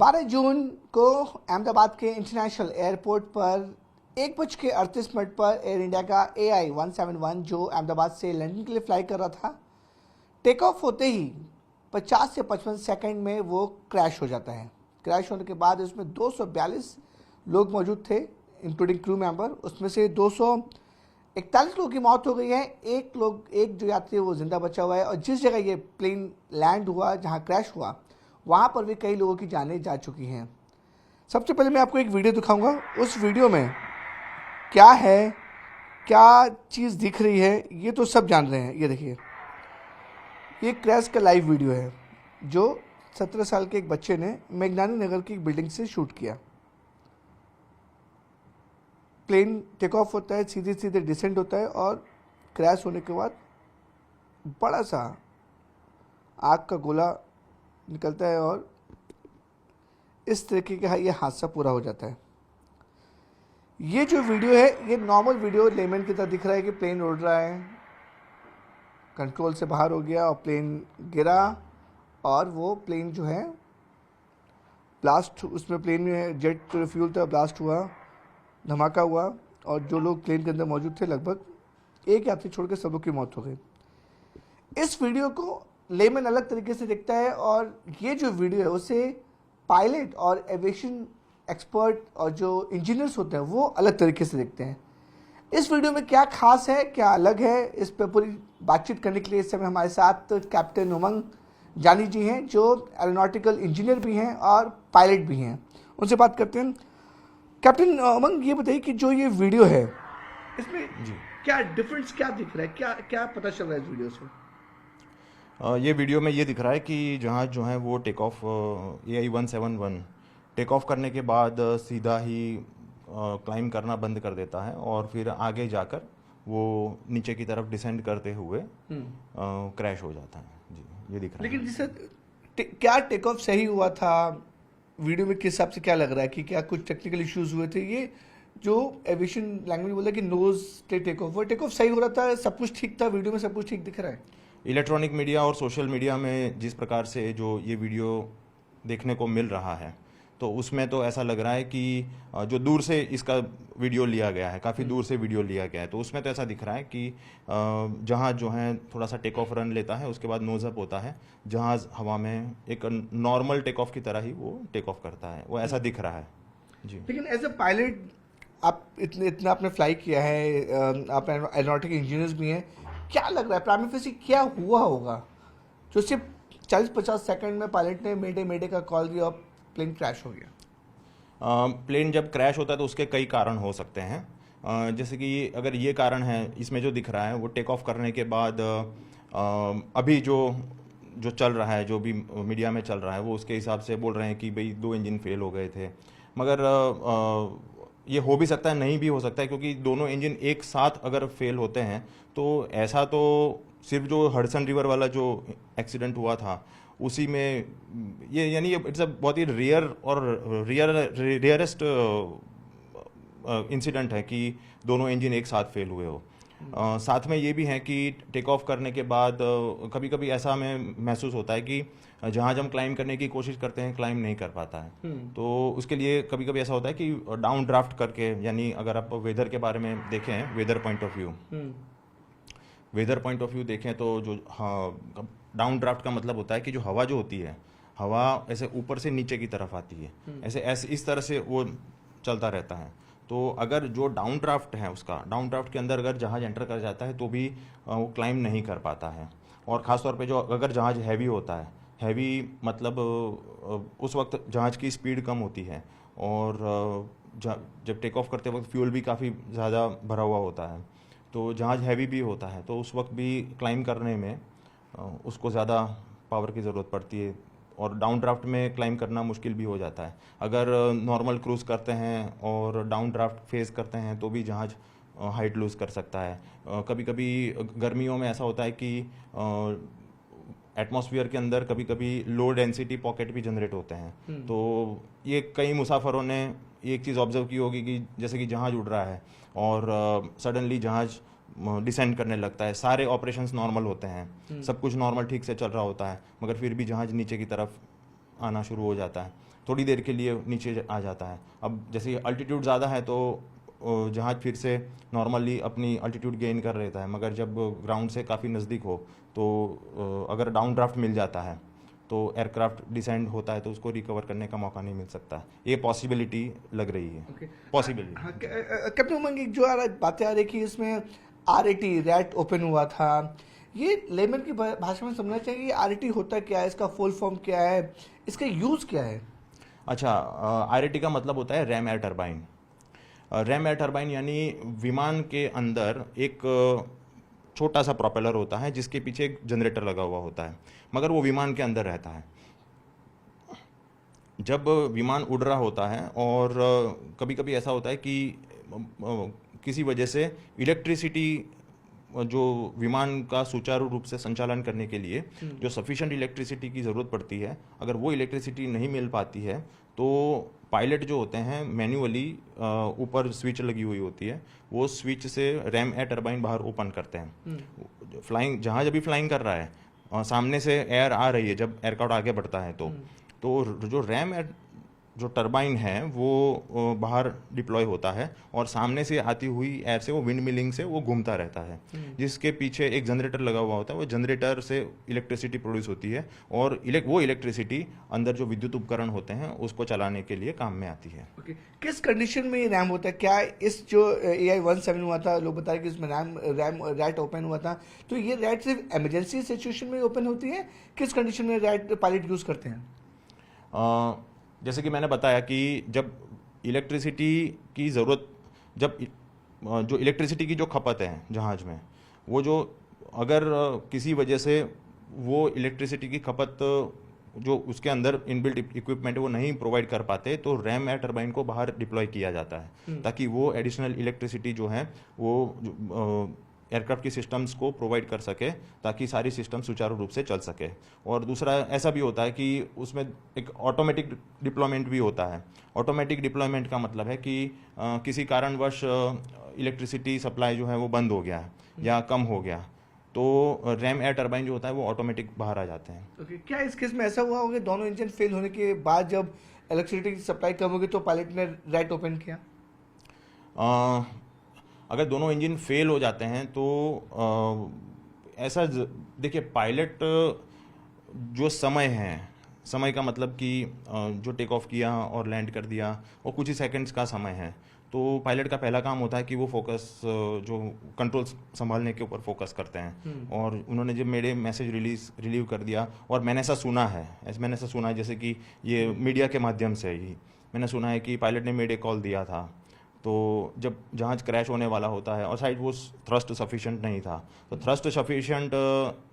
12 जून को अहमदाबाद के international airport पर 1:38 पर एयर इंडिया का AI-171 जो अहमदाबाद से लंदन के लिए फ्लाई कर रहा था, टेक ऑफ होते ही 50 से 55 सेकंड में वो क्रैश हो जाता है। क्रैश होने के बाद उसमें 242 लोग मौजूद थे इंक्लूडिंग क्रू मेंबर। उसमें से 241 लोगों की मौत हो गई है। एक जो यात्री है वो जिंदा बचा हुआ है। और जिस जगह ये प्लेन लैंड हुआ, जहाँ क्रैश हुआ, वहाँ पर भी कई लोगों की जानें जा चुकी हैं। सबसे पहले मैं आपको एक वीडियो दिखाऊंगा। उस वीडियो में क्या है, क्या चीज़ दिख रही है, ये तो सब जान रहे हैं। ये देखिए, ये क्रैश का लाइव वीडियो है जो 17 साल के एक बच्चे ने मेघनानी नगर की एक बिल्डिंग से शूट किया। प्लेन टेक ऑफ होता है, सीधे सीधे डिसेंड होता है और क्रैश होने के बाद बड़ा सा आग का गोला निकलता है और इस तरीके का ये हादसा पूरा हो जाता है। ये जो वीडियो है, ये नॉर्मल वीडियो लेमन की तरह दिख रहा है कि प्लेन उड़ रहा है, कंट्रोल से बाहर हो गया और प्लेन गिरा और वो प्लेन जो है ब्लास्ट, उसमें प्लेन में जेट फ्यूल था, ब्लास्ट हुआ, धमाका हुआ और जो लोग प्लेन के अंदर मौजूद थे लगभग एक यात्री छोड़ के सब लोग की मौत हो गई। इस वीडियो को लेमन अलग तरीके से देखता है और ये जो वीडियो है उसे पायलट और एविएशन एक्सपर्ट और जो इंजीनियर्स होते हैं वो अलग तरीके से देखते हैं। इस वीडियो में क्या खास है, क्या अलग है, इस पर पूरी बातचीत करने के लिए इस समय हमारे साथ कैप्टन उमंग जानी जी हैं जो एरोनॉटिकल इंजीनियर भी हैं और पायलट भी हैं। उनसे बात करते हैं। कैप्टन उमंग, ये बताइए कि जो ये वीडियो है इसमें क्या डिफरेंस क्या दिख रहा है, क्या क्या पता चल रहा है इस वीडियो से? ये वीडियो में ये दिख रहा है कि जहाज जो है वो take off AI-171 take off करने के बाद सीधा ही क्लाइंब करना बंद कर देता है और फिर आगे जाकर वो नीचे की तरफ डिसेंड करते हुए क्रैश हो जाता है। जी, ये दिख रहा है। लेकिन जिससे क्या टेक ऑफ सही हुआ था? वीडियो में किस हिसाब से क्या लग रहा है कि क्या कुछ टेक्निकल इश्यूज हुए थे? ये जो एविएशन लैंग्वेज बोला कि नोज टेक ऑफ, वो टेक ऑफ सही हो रहा था, सब कुछ ठीक था, वीडियो में सब कुछ ठीक दिख रहा है? इलेक्ट्रॉनिक मीडिया और सोशल मीडिया में जिस प्रकार से जो ये वीडियो देखने को मिल रहा है तो उसमें तो ऐसा लग रहा है कि जो दूर से इसका वीडियो लिया गया है, काफ़ी दूर से वीडियो लिया गया है, तो उसमें तो ऐसा दिख रहा है कि जहाज जो है थोड़ा सा टेक ऑफ रन लेता है, उसके बाद नोज अप होता है, जहाज हवा में एक नॉर्मल टेक ऑफ की तरह ही वो टेक ऑफ करता है, वो ऐसा दिख रहा है। जी, लेकिन एज अ पायलट आप इतना आपने फ्लाई किया है, आप एरोनॉटिकल इंजीनियर्स भी हैं, क्या लग रहा है प्राइमरी फेसी क्या हुआ होगा जो सिर्फ 40-50 सेकंड में पायलट ने मेडे का कॉल दिया और प्लेन क्रैश हो गया? प्लेन जब क्रैश होता है तो उसके कई कारण हो सकते हैं। जैसे कि अगर ये कारण है, इसमें जो दिख रहा है वो टेक ऑफ करने के बाद अभी जो चल रहा है, जो भी मीडिया में चल रहा है, वो उसके हिसाब से बोल रहे हैं कि भाई 2 इंजन फेल हो गए थे। मगर ये हो भी सकता है, नहीं भी हो सकता है, क्योंकि दोनों इंजन एक साथ अगर फेल होते हैं तो ऐसा तो सिर्फ जो हडसन रिवर वाला जो एक्सीडेंट हुआ था उसी में ये, यानी इट्स अ बहुत ही रेयरेस्ट इंसिडेंट है कि दोनों इंजन एक साथ फेल हुए हो। साथ में ये भी है कि टेक ऑफ करने के बाद कभी कभी ऐसा हमें महसूस होता है कि जहाज हम क्लाइंब करने की कोशिश करते हैं, क्लाइंब नहीं कर पाता है। तो उसके लिए कभी कभी ऐसा होता है कि डाउन ड्राफ्ट करके, यानी अगर आप वेदर के बारे में देखें, वेदर पॉइंट ऑफ व्यू देखें तो जो डाउन ड्राफ्ट का मतलब होता है कि जो हवा जो होती है, हवा ऐसे ऊपर से नीचे की तरफ आती है, ऐसे इस तरह से वो चलता रहता है। तो अगर जो डाउन ड्राफ्ट है, उसका डाउन ड्राफ्ट के अंदर अगर जहाज एंटर कर जाता है तो भी वो क्लाइंब नहीं कर पाता है। और ख़ासतौर पे जो अगर जहाज हैवी होता है, हैवी मतलब उस वक्त जहाज की स्पीड कम होती है और जब टेक ऑफ करते वक्त फ्यूल भी काफ़ी ज़्यादा भरा हुआ होता है, तो जहाज हैवी भी होता है, तो उस वक्त भी क्लाइंब करने में उसको ज़्यादा पावर की ज़रूरत पड़ती है और डाउन ड्राफ्ट में क्लाइंब करना मुश्किल भी हो जाता है। अगर नॉर्मल क्रूज़ करते हैं और डाउन ड्राफ्ट फेस करते हैं तो भी जहाज हाइट लूज़ कर सकता है। कभी कभी गर्मियों में ऐसा होता है कि एटमॉस्फेयर के अंदर कभी कभी लो डेंसिटी पॉकेट भी जनरेट होते हैं। तो ये कई मुसाफरों ने एक चीज़ ऑब्जर्व की होगी कि जैसे कि जहाज उड़ रहा है और सडनली जहाज डिसेंड करने लगता है, सारे ऑपरेशंस नॉर्मल होते हैं, सब कुछ नॉर्मल ठीक से चल रहा होता है, मगर फिर भी जहाज नीचे की तरफ आना शुरू हो जाता है। थोड़ी देर के लिए नीचे आ जाता है। अब जैसे अल्टीट्यूड ज़्यादा है तो जहाज फिर से नॉर्मली अपनी अल्टीट्यूड गेन कर रहता है, मगर जब ग्राउंड से काफ़ी नज़दीक हो तो अगर डाउन ड्राफ्ट मिल जाता है तो एयरक्राफ्ट डिसेंड होता है तो उसको रिकवर करने का मौका नहीं मिल सकता। ये पॉसिबिलिटी लग रही है। ओके। पॉसिबिलिटी। हाँ, कैप्टन उमंग, एक जो बातें आ रही कि इसमें आरएटी रैट ओपन हुआ था, ये लेमन की भाषा में समझना चाहिए आरएटी होता क्या है, इसका फुल फॉर्म क्या है, इसका यूज़ क्या है? अच्छा, आरएटी का मतलब होता है ram air turbine. Ram air turbine यानी विमान के अंदर एक छोटा सा प्रोपेलर होता है जिसके पीछे एक जनरेटर लगा हुआ होता है, मगर वो विमान के अंदर रहता है। जब विमान उड़ रहा होता है और कभी कभी ऐसा होता है कि किसी वजह से इलेक्ट्रिसिटी जो विमान का सुचारू रूप से संचालन करने के लिए जो सफिशिएंट इलेक्ट्रिसिटी की ज़रूरत पड़ती है, अगर वो इलेक्ट्रिसिटी नहीं मिल पाती है तो पायलट जो होते हैं मैन्युअली ऊपर स्विच लगी हुई होती है, वो स्विच से रैम एयर टरबाइन बाहर ओपन करते हैं। फ्लाइंग जहाज अभी फ्लाइंग कर रहा है, सामने से एयर आ रही है, जब एयरक्राफ्ट आगे बढ़ता है तो जो रैम एयर जो टरबाइन है वो बाहर डिप्लॉय होता है और सामने से आती हुई एयर से वो विंड मिलिंग से वो घूमता रहता है, जिसके पीछे एक जनरेटर लगा हुआ होता है। वो जनरेटर से इलेक्ट्रिसिटी प्रोड्यूस होती है और वो इलेक्ट्रिसिटी अंदर जो विद्युत उपकरण होते हैं उसको चलाने के लिए काम में आती है। ओके। किस कंडीशन में ये रैम होता है? क्या इस जो AI-17 हुआ था, लोग बता रहे कि इसमें रैम रैट ओपन हुआ था, तो ये रैट सिर्फ इमरजेंसी सिचुएशन में ओपन होती है? किस कंडीशन में रैट पायलट यूज़ करते हैं? जैसे कि मैंने बताया कि जब इलेक्ट्रिसिटी की ज़रूरत, जब जो इलेक्ट्रिसिटी की जो खपत है जहाज में, वो जो अगर किसी वजह से वो इलेक्ट्रिसिटी की खपत जो उसके अंदर इनबिल्ट इक्विपमेंट है वो नहीं प्रोवाइड कर पाते, तो रैम एयर टरबाइन को बाहर डिप्लॉय किया जाता है ताकि वो एडिशनल इलेक्ट्रिसिटी जो है वो एयरक्राफ्ट की सिस्टम्स को प्रोवाइड कर सके, ताकि सारी सिस्टम सुचारू रूप से चल सके। और दूसरा ऐसा भी होता है कि उसमें एक ऑटोमेटिक डिप्लॉयमेंट भी होता है। ऑटोमेटिक डिप्लॉयमेंट का मतलब है कि किसी कारणवश इलेक्ट्रिसिटी सप्लाई जो है वो बंद हो गया है या कम हो गया, तो रैम एयर टरबाइन जो होता है वो ऑटोमेटिक बाहर आ जाते हैं। ओके। क्या इस केस में ऐसा हुआ होगा दोनों इंजन फेल होने के बाद जब इलेक्ट्रिसिटी की सप्लाई कम होगी तो पायलट ने रैट ओपन किया? अगर दोनों इंजन फेल हो जाते हैं तो ऐसा देखिए, पायलट जो समय है, समय का मतलब कि जो टेक ऑफ किया और लैंड कर दिया वो कुछ ही सेकंड्स का समय है, तो पायलट का पहला काम होता है कि वो फोकस जो कंट्रोल संभालने के ऊपर फोकस करते हैं। और उन्होंने जब मेरे मैसेज रिलीव कर दिया, और मैंने ऐसा सुना है जैसे कि ये मीडिया के माध्यम से ही मैंने सुना है कि पायलट ने मेरे कॉल दिया था, तो जब जहाज क्रैश होने वाला होता है और शायद वो थ्रस्ट सफिशिएंट नहीं था, तो थ्रस्ट सफिशिएंट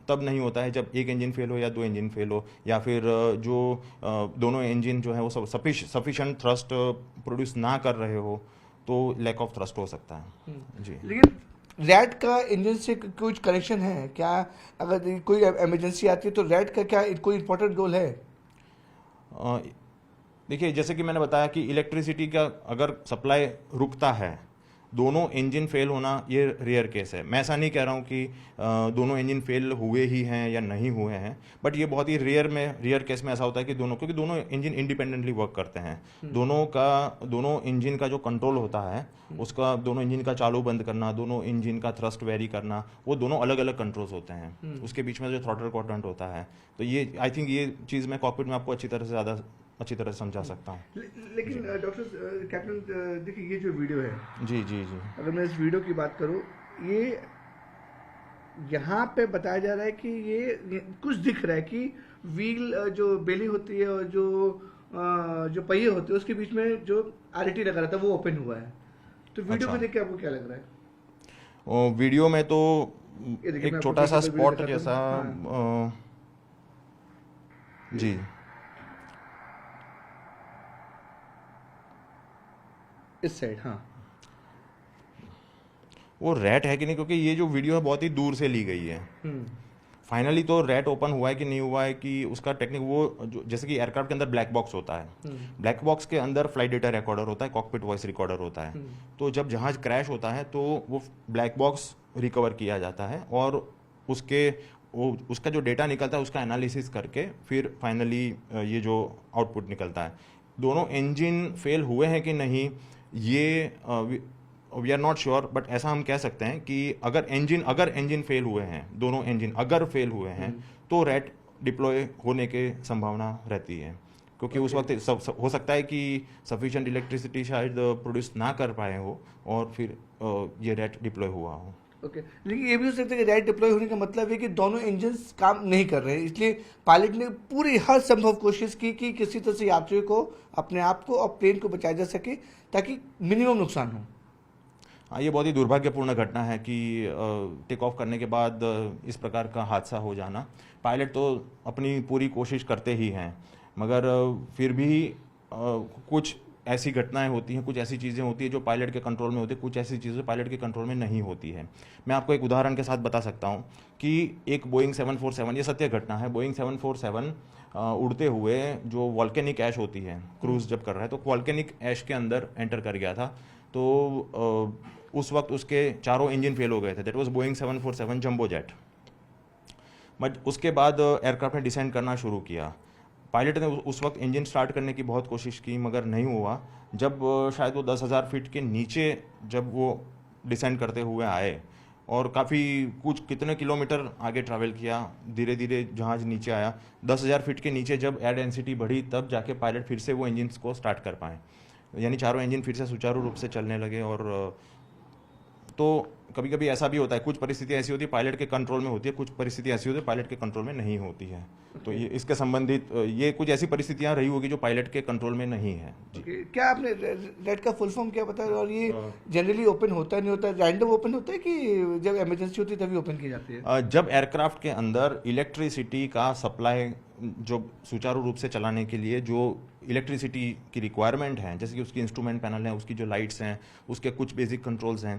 तब नहीं होता है जब एक इंजन फेल हो या दो इंजन फेल हो, या फिर जो दोनों इंजन जो है वो सब सफिशिएंट थ्रस्ट प्रोड्यूस ना कर रहे हो, तो लैक ऑफ थ्रस्ट हो सकता है। जी। लेकिन रैट का इंजन से कुछ कनेक्शन है क्या? अगर कोई इमरजेंसी आती है तो रैट का क्या कोई इंपॉर्टेंट रोल है? देखिए, जैसे कि मैंने बताया कि इलेक्ट्रिसिटी का अगर सप्लाई रुकता है, दोनों इंजन फेल होना ये रेयर केस है। मैं ऐसा नहीं कह रहा हूँ कि दोनों इंजन फेल हुए ही हैं या नहीं हुए हैं, बट ये बहुत ही रेयर केस में ऐसा होता है कि क्योंकि दोनों इंजन इंडिपेंडेंटली वर्क करते हैं। दोनों इंजन का जो कंट्रोल होता है उसका, दोनों इंजन का चालू बंद करना, दोनों इंजन का थ्रस्ट वेरी करना, वो दोनों अलग अलग कंट्रोल्स होते हैं। उसके बीच में जो थ्रॉटल क्वाड्रेंट होता है, तो ये आई थिंक ये चीज़ मैं कॉकपिट में आपको अच्छी तरह से समझा सकता हूँ। लेकिन डॉक्टर कैप्टन, देखिए ये जो वीडियो है, जी जी जी, अगर मैं इस वीडियो की बात करूँ, ये यहाँ पे बताया जा रहा है कि ये कुछ दिख रहा है कि व्हील जो बेली होती है और जो पहिए होते हैं उसके बीच में जो आरटी लगा रहा था वो ओपन हुआ है। तो वीडियो में देख के आपको क्या लग रहा है? वीडियो में तो एक छोटा सा स्पॉट जैसा, जी, इस साइड, हाँ, वो रैट है कि नहीं, क्योंकि ये जो वीडियो है बहुत ही दूर से ली गई है। फाइनली तो रैट ओपन हुआ है कि नहीं हुआ है कि उसका टेक्निक, वो जैसे कि एयरक्राफ्ट के अंदर ब्लैक बॉक्स होता है, ब्लैक बॉक्स के अंदर फ्लाइट डेटा रिकॉर्डर होता है, कॉकपिट वॉइस रिकॉर्डर होता है। तो जब जहाज क्रैश होता है तो वो ब्लैक बॉक्स रिकवर किया जाता है और उसका जो डेटा निकलता है उसका एनालिसिस करके फिर फाइनली ये जो आउटपुट निकलता है। दोनों इंजन फेल हुए हैं कि नहीं, ये we are not sure, but ऐसा हम कह सकते हैं कि अगर इंजन फेल हुए हैं, दोनों इंजन अगर फेल हुए हैं, तो रैट डिप्लॉय होने की संभावना रहती है, क्योंकि उस वक्त हो सकता है कि सफिशिएंट इलेक्ट्रिसिटी शायद प्रोड्यूस ना कर पाए हो और फिर ये रैट डिप्लॉय हुआ हो। ओके लेकिन ये भी हो सकता है कि रैट डिप्लॉय होने का मतलब है कि दोनों इंजन्स काम नहीं कर रहे हैं, इसलिए पायलट ने पूरी हर संभव कोशिश की कि किसी तरह से यात्रियों को, अपने आप को और प्लेन को बचाया जा सके ताकि मिनिमम नुकसान हो। हाँ, ये बहुत ही दुर्भाग्यपूर्ण घटना है कि टेक ऑफ करने के बाद इस प्रकार का हादसा हो जाना। पायलट तो अपनी पूरी कोशिश करते ही हैं, मगर फिर भी कुछ ऐसी घटनाएं होती हैं, कुछ ऐसी चीज़ें होती हैं जो पायलट के कंट्रोल में होती है, कुछ ऐसी चीज़ें पायलट के कंट्रोल में नहीं होती है। मैं आपको एक उदाहरण के साथ बता सकता हूं कि एक बोइंग 747, ये सत्य घटना है, बोइंग 747 उड़ते हुए जो वॉल्केनिक ऐश होती है, क्रूज जब कर रहा है तो वॉल्केनिक ऐश के अंदर एंटर कर गया था। तो उस वक्त उसके चारों इंजन फेल हो गए थे। That was Boeing 747 jumbo jet. But उसके बाद एयरक्राफ्ट ने डिसेंड करना शुरू किया। पायलट ने उस वक्त इंजन स्टार्ट करने की बहुत कोशिश की, मगर नहीं हुआ। जब शायद वो 10,000 फीट के नीचे जब वो डिसेंड करते हुए आए और काफ़ी कुछ कितने किलोमीटर आगे ट्रैवल किया, धीरे धीरे जहाज नीचे आया, 10,000 फीट के नीचे जब एयर डेंसिटी बढ़ी तब जाके पायलट फिर से वो इंजन को स्टार्ट कर पाए, यानी चारों इंजन फिर से सुचारू रूप से चलने लगे। और तो कभी कभी ऐसा भी होता है, कुछ परिस्थितियाँ ऐसी होती है पायलट के कंट्रोल में होती है, कुछ परिस्थितियाँ ऐसी होती है पायलट के कंट्रोल में नहीं होती है। तो ये इसके संबंधित ये कुछ ऐसी परिस्थितियाँ रही होगी जो पायलट के कंट्रोल में नहीं है जी। क्या आपने रैट का फुल फॉर्म क्या पता है, और ये जनरली ओपन होता है नहीं होता है, रैंडम ओपन होता है कि जब इमरजेंसी होती है तभी ओपन की जाती है? जब एयरक्राफ्ट के अंदर इलेक्ट्रिसिटी का सप्लाई जो सुचारू रूप से चलाने के लिए जो इलेक्ट्रिसिटी की रिक्वायरमेंट है, जैसे कि उसकी इंस्ट्रूमेंट पैनल है, उसकी जो लाइट्स हैं, उसके कुछ बेसिक कंट्रोल्स हैं,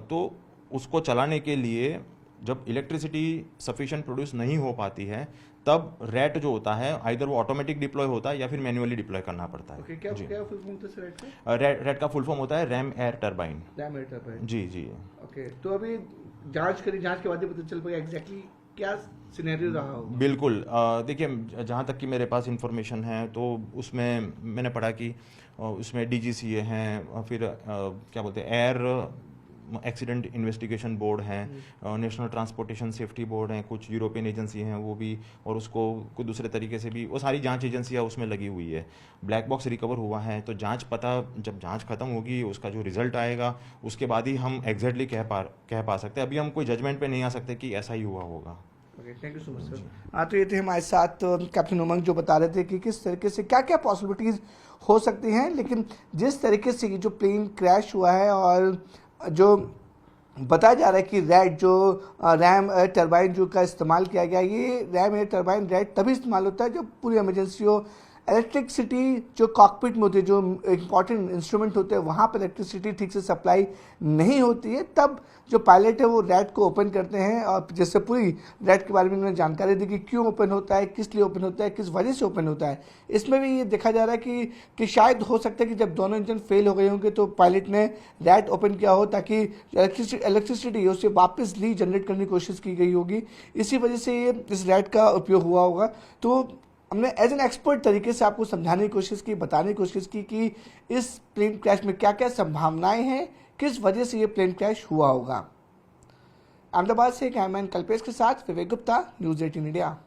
तो उसको चलाने के लिए जब इलेक्ट्रिसिटी सफिशिएंट प्रोड्यूस नहीं हो पाती है तब रैट जो होता है आइदर वो ऑटोमेटिक डिप्लॉय होता है या फिर मैन्युअली डिप्लॉय करना पड़ता है। क्या फुल फॉर्म होता है रैट का? रैट का फुल फॉर्म होता है ram air turbine. Ram air turbine, जी जी। ओके तो अभी जांच के बाद ही पता चल पाएगा एग्जैक्टली क्या सिनेरियो रहा होगा? बिल्कुल। देखिए, जहाँ तक कि मेरे पास इंफॉर्मेशन है तो उसमें मैंने पढ़ा कि उसमें DGCA हैं, फिर क्या बोलते हैं एयर एक्सीडेंट इन्वेस्टिगेशन बोर्ड हैं, नेशनल ट्रांसपोर्टेशन सेफ्टी बोर्ड हैं, कुछ यूरोपियन एजेंसी हैं वो भी, और उसको कुछ दूसरे तरीके से भी वो सारी जांच एजेंसियां उसमें लगी हुई है। ब्लैक बॉक्स रिकवर हुआ है तो जब जांच खत्म होगी उसका जो रिजल्ट आएगा उसके बाद ही हम एग्जैक्टली कह पा सकते हैं। अभी हम कोई जजमेंट पे नहीं आ सकते कि ऐसा ही हुआ होगा। Okay, thank you so much sir. हाँ, तो ये थे हमारे साथ कैप्टन उमंग जो बता रहे थे कि किस तरीके से क्या क्या पॉसिबिलिटीज़ हो सकती हैं, लेकिन जिस तरीके से ये जो प्लेन क्रैश हुआ है और जो बताया जा रहा है कि रैट जो रैम एयर टरबाइन जो का इस्तेमाल किया गया, ये रैम एयर टरबाइन रैट तभी इस्तेमाल होता है जब पूरी इमरजेंसी हो। इलेक्ट्रिसिटी जो कॉकपिट में होती है, जो इंपॉर्टेंट इंस्ट्रूमेंट होते हैं, वहाँ पर इलेक्ट्रिसिटी ठीक से सप्लाई नहीं होती है, तब जो पायलट है वो रैट को ओपन करते हैं। और जैसे पूरी रैट के बारे में उन्होंने जानकारी दी कि क्यों ओपन होता है, किस लिए ओपन होता है, किस वजह से ओपन होता है। इसमें भी ये देखा जा रहा है कि शायद हो सकता है कि जब दोनों इंजन फेल हो गए होंगे तो पायलट ने रैट ओपन किया हो ताकि इलेक्ट्रिसिटी उसे वापस जनरेट करने की कोशिश की गई होगी, इसी वजह से ये इस रैट का उपयोग हुआ होगा। तो हमने एज एन एक्सपर्ट तरीके से आपको समझाने की कोशिश की, बताने की कोशिश की कि इस प्लेन क्रैश में क्या क्या संभावनाएं हैं, किस वजह से ये प्लेन क्रैश हुआ होगा। अहमदाबाद से कैमरामैन कल्पेश के साथ विवेक गुप्ता, न्यूज़ 18 इंडिया।